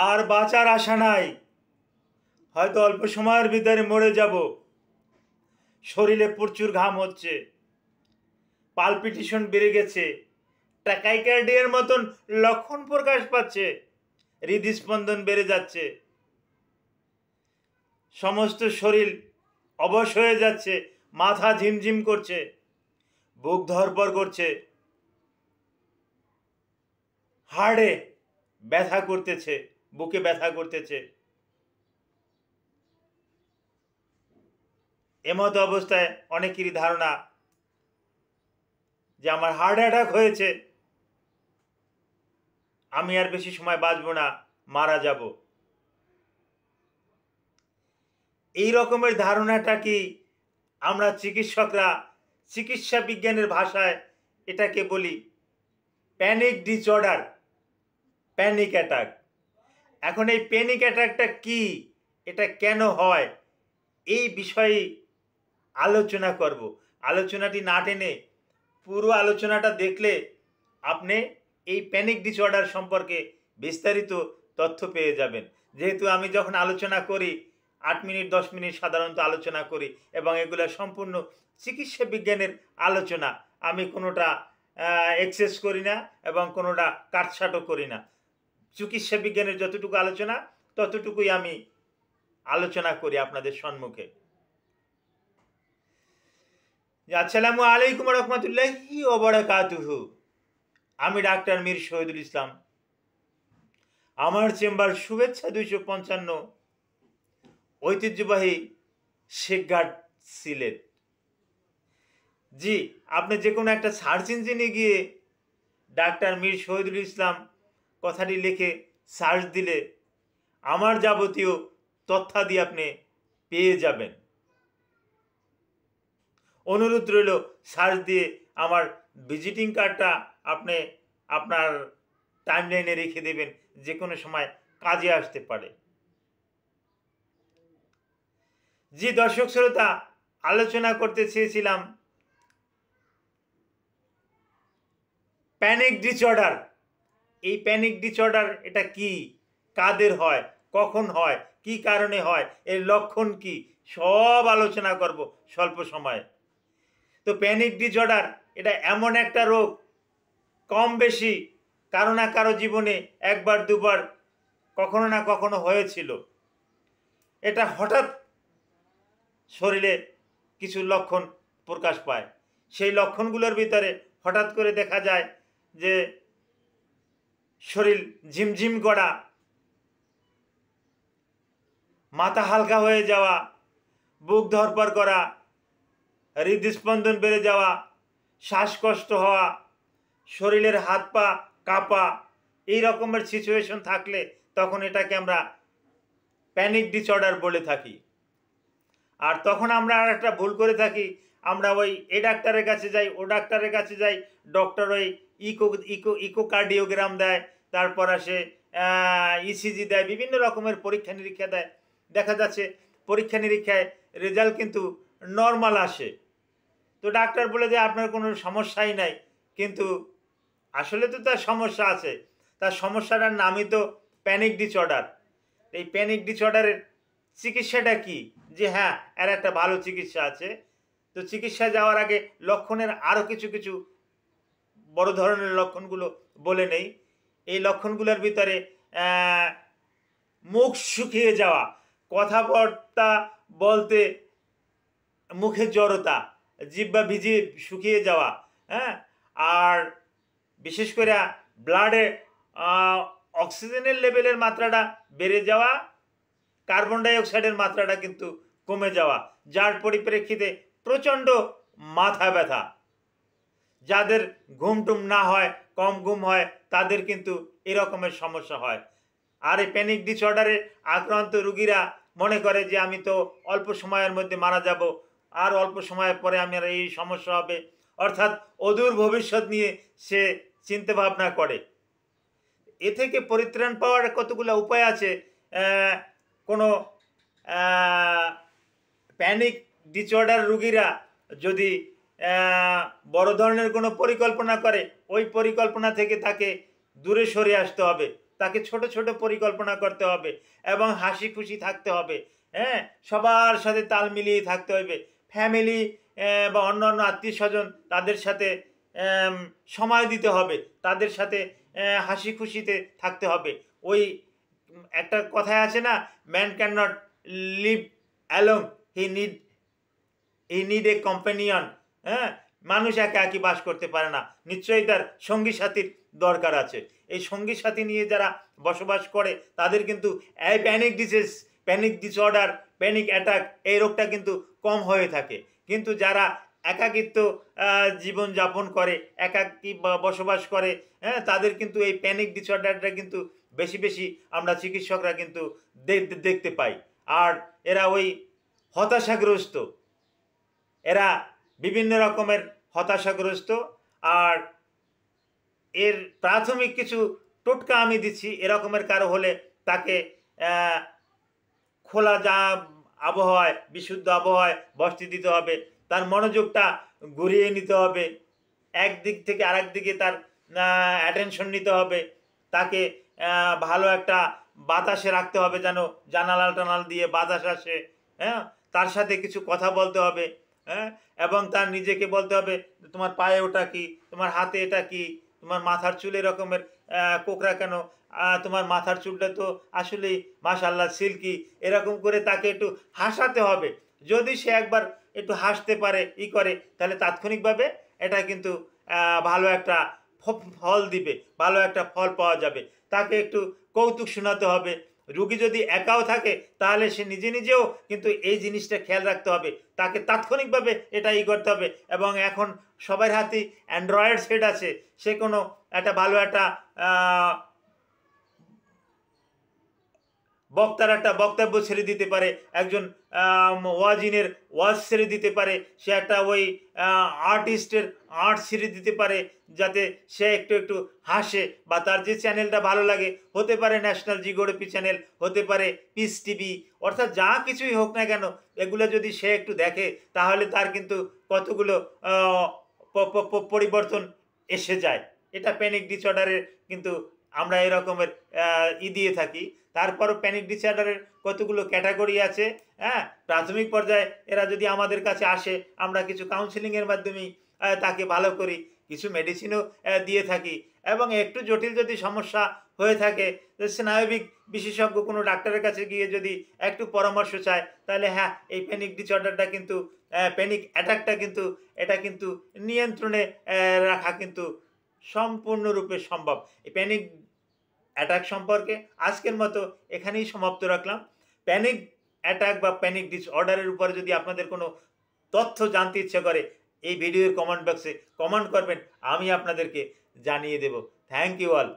আর বাঁচার আশা নাই, হয়তো অল্প সময়ের ভিতরে মরে যাব। শরীরে প্রচুর ঘাম হচ্ছে, পালপিটেশন বেড়ে গেছে, ট্যাকাইকার্ডিয়ার মতন লক্ষণ প্রকাশ পাচ্ছে, হৃদস্পন্দন বেড়ে যাচ্ছে, সমস্ত শরীর অবশ হয়ে যাচ্ছে, মাথা ঝিমঝিম করছে, বুক ধড়ফড় করছে, হাড়ে ব্যথা করতেছে, বুকে ব্যথা করতেছে। এমতো অবস্থায় অনেকেরই ধারণা যে আমার হার্ট অ্যাটাক হয়েছে, আমি আর বেশি সময় বাঁচব না, মারা যাব। এই রকমের ধারণাটা কি আমরা চিকিৎসকরা চিকিৎসা বিজ্ঞানের ভাষায় এটাকে বলি প্যানিক ডিসঅর্ডার, প্যানিক অ্যাটাক। এখন এই প্যানিক অ্যাটাকটা কি, এটা কেন হয়, এই বিষয়ে আলোচনা করব। আলোচনাটি না টেনে পুরো আলোচনাটা দেখলে আপনি এই প্যানিক ডিসঅর্ডার সম্পর্কে বিস্তারিত তথ্য পেয়ে যাবেন। যেহেতু আমি যখন আলোচনা করি 8 মিনিট 10 মিনিট সাধারণত আলোচনা করি, এবং এগুলো সম্পূর্ণ চিকিৎসা বিজ্ঞানের আলোচনা, আমি কোনোটা এক্সেস করি না এবং কোনোটা কাটছাঁটও করি না। চিকিৎসা বিজ্ঞানের যতটুকু আলোচনা ততটুকুই আমি আলোচনা করি আপনাদের সম্মুখে। আসসালামু আলাইকুম রহমতুল্লাহি ওয়া বারাকাতুহু। আমি ডাক্তার মীর শহীদুল ইসলাম। আমার চেম্বার শুভেচ্ছা 255, ঐতিহ্যবাহী শেখঘাট, সিলেট। জি, আপনি যে কোনো একটা সার্চ ইঞ্জিনে গিয়ে ডাক্তার মীর শহীদুল ইসলাম কথাটি লিখে সার্চ দিলে আমার যাবতীয় তথ্যাদি আপনি পেয়ে যাবেন। অনুরোধ রইল সার্চ দিয়ে আমার ভিজিটিং কার্ডটা আপনি আপনার টাইমলাইনে রেখে দেবেন, যে কোনো সময় কাজে আসতে পারে। জি দর্শক শ্রোতা, আলোচনা করতে চেয়েছিলাম প্যানিক ডিসঅর্ডার। এই প্যানিক ডিসঅর্ডার এটা কি, কাদের হয়, কখন হয়, কি কারণে হয়, এর লক্ষণ কি, সব আলোচনা করব স্বল্প সময়ে। তো প্যানিক ডিসঅর্ডার এটা এমন একটা রোগ, কম বেশি কারো না কারো জীবনে একবার দুবার কখনো না কখনো হয়েছিল। এটা হঠাৎ শরীরে কিছু লক্ষণ প্রকাশ পায়। সেই লক্ষণগুলোর ভিতরে হঠাৎ করে দেখা যায় যে শরীর ঝিমঝিম করা, মাথা হালকা হয়ে যাওয়া, বুক ধড়ফড় করা, হৃদস্পন্দন বেড়ে যাওয়া, শ্বাসকষ্ট হওয়া, শরীরের হাত পা কাঁপা, এই রকমের সিচুয়েশন থাকলে তখন এটাকে আমরা প্যানিক ডিসঅর্ডার বলে থাকি। আর তখন আমরা আর একটা ভুল করে থাকি, আমরা ওই এ ডাক্তারের কাছে যাই, ও ডাক্তারের কাছে যাই, ডক্টর ওই ইকোকার্ডিওগ্রাম দেয়, তারপর আসে ইসিজি দেয়, বিভিন্ন রকমের পরীক্ষা নিরীক্ষা দেয়। দেখা যাচ্ছে পরীক্ষা নিরীক্ষায় রেজাল্ট কিন্তু নর্মাল আসে, তো ডাক্তার বলে যে আপনার কোনো সমস্যাই নাই, কিন্তু আসলে তো তার সমস্যা আছে। তার সমস্যাটার নামই তো প্যানিক ডিসঅর্ডার। এই প্যানিক ডিসঅর্ডারের চিকিৎসাটা কি, যে হ্যাঁ এর একটা ভালো চিকিৎসা আছে। তো চিকিৎসা যাওয়ার আগে লক্ষণের আরও কিছু কিছু বড় ধরনের লক্ষণগুলো বলে নেই। এই লক্ষণগুলোর ভিতরে মুখ শুকিয়ে যাওয়া, কথাবার্তা বলতে মুখে জড়তা, জিহ্বা ভিজে শুকিয়ে যাওয়া, হ্যাঁ, আর বিশেষ করে ব্লাডে অক্সিজেনের লেভেলের মাত্রাটা বেড়ে যাওয়া, কার্বন ডাইঅক্সাইডের মাত্রাটা কিন্তু কমে যাওয়া, যার পরিপ্রেক্ষিতে প্রচণ্ড মাথা ব্যথা। যাদের ঘুম টুম না হয়, কম ঘুম হয়, তাদের কিন্তু এরকমের সমস্যা হয়। আর এই প্যানিক ডিসঅর্ডারে আক্রান্ত রুগীরা মনে করে যে আমি তো অল্প সময়ের মধ্যে মারা যাব, আর অল্প সময়ের পরে আমার এই সমস্যা হবে, অর্থাৎ অদূর ভবিষ্যৎ নিয়ে সে চিন্তা ভাবনা করে। এ থেকে পরিত্রাণ পাওয়ার কতগুলো উপায় আছে। কোনো প্যানিক ডিসঅর্ডার রুগীরা যদি বড় ধরনের কোনো পরিকল্পনা করে, ওই পরিকল্পনা থেকে তাকে দূরে সরে আসতে হবে। তাকে ছোট ছোট পরিকল্পনা করতে হবে এবং হাসি খুশি থাকতে হবে। হ্যাঁ, সবার সাথে তাল মিলিয়ে থাকতে হবে। ফ্যামিলি বা অন্যান্য আত্মীয় স্বজন তাদের সাথে সময় দিতে হবে, তাদের সাথে হাসি খুশিতে থাকতে হবে। ওই একটা কথায় আছে না, man can not live alone, he need a companion. হ্যাঁ, মানুষ একা একই বাস করতে পারে না, নিশ্চয়ই তার সঙ্গী সাথীর দরকার আছে। এই সঙ্গী সাথী নিয়ে যারা বসবাস করে তাদের কিন্তু এই প্যানিক ডিসঅর্ডার, প্যানিক অ্যাটাক এই রোগটা কিন্তু কম হয়ে থাকে। কিন্তু যারা একাকিত্ব জীবনযাপন করে, একাকী বসবাস করে, হ্যাঁ, তাদের কিন্তু এই প্যানিক ডিসঅর্ডারটা কিন্তু বেশি বেশি আমরা চিকিৎসকরা কিন্তু দেখতে পাই। আর এরা ওই হতাশাগ্রস্ত, এরা বিভিন্ন রকমের হতাশাগ্রস্ত। আর এর প্রাথমিক কিছু টোটকা আমি দিচ্ছি। এরকমের কারো হলে তাকে খোলা আবহাওয়ায়, বিশুদ্ধ আবহাওয়ায় বসতে দিতে হবে। তার মনোযোগটা ঘুরিয়ে নিতে হবে, একদিক থেকে আরেক দিকে তার অ্যাটেনশন নিতে হবে। তাকে ভালো একটা বাতাসে রাখতে হবে, যেন জানালা টানাল দিয়ে বাতাস আসে। হ্যাঁ, তার সাথে কিছু কথা বলতে হবে। হ্যাঁ, এবং তার নিজেকে বলতে হবে, তোমার পায়ে ওটা কি, তোমার হাতে এটা কি, তোমার মাথার চুল এরকমের কোকড়া কেন, তোমার মাথার চুলটা তো আসলেই মাশাআল্লাহ সিল্কি। এরকম করে তাকে একটু হাসাতে হবে। যদি সে একবার একটু হাসতে পারে, করে, তাহলে তাৎক্ষণিকভাবে এটা কিন্তু ভালো একটা ফল দিবে, ভালো একটা ফল পাওয়া যাবে। তাকে একটু কৌতুক শোনাতে হবে। রুগী যদি একাও থাকে তাহলে সে নিজে নিজেও কিন্তু এই জিনিসটা খেয়াল রাখতে হবে, তাকে তাৎক্ষণিকভাবে এটা করতে হবে। এবং এখন সবার হাতেই অ্যান্ড্রয়েড সেট আছে, সে কোনো একটা ভালো একটা বক্তার একটা বক্তব্য ছেড়ে দিতে পারে, একজন ওয়াজিনের ওয়াজ ছেড়ে দিতে পারে, সে একটা ওই আর্টিস্টের আর্ট ছেড়ে দিতে পারে, যাতে সে একটু একটু হাসে। বা তার যে চ্যানেলটা ভালো লাগে, হতে পারে ন্যাশনাল জিওগ্রাফি চ্যানেল, হতে পারে পিস টিভি, অর্থাৎ যা কিছুই হোক না কেন, এগুলো যদি সে একটু দেখে তাহলে তার কিন্তু কতগুলো পরিবর্তন এসে যায়। এটা প্যানিক ডিসঅর্ডারের কিন্তু আমরা এরকমের দিয়ে থাকি। তারপরও প্যানিক ডিসঅর্ডারের কতগুলো ক্যাটাগরি আছে। হ্যাঁ, প্রাথমিক পর্যায়ে এরা যদি আমাদের কাছে আসে, আমরা কিছু কাউন্সিলিংয়ের মাধ্যমেই তাকে ভালো করি, কিছু মেডিসিনও দিয়ে থাকি। এবং একটু জটিল যদি সমস্যা হয়ে থাকে, স্নায়বিক বিশেষজ্ঞ কোনো ডাক্তারের কাছে গিয়ে যদি একটু পরামর্শ চায়, তাহলে হ্যাঁ, এই প্যানিক ডিসঅর্ডারটা কিন্তু, প্যানিক অ্যাটাকটা কিন্তু, এটা কিন্তু নিয়ন্ত্রণে রাখা কিন্তু সম্পূর্ণরূপে সম্ভব। এই প্যানিক অ্যাটাক সম্পর্কে আজকের মতো এখানেই সমাপ্ত রাখলাম। প্যানিক অ্যাটাক বা প্যানিক ডিসঅর্ডারের উপরে যদি আপনাদের কোনো তথ্য জানতে ইচ্ছে করে, এই ভিডিওর কমেন্ট বক্সে কমেন্ট করবেন, আমি আপনাদেরকে জানিয়ে দেব। Thank you all.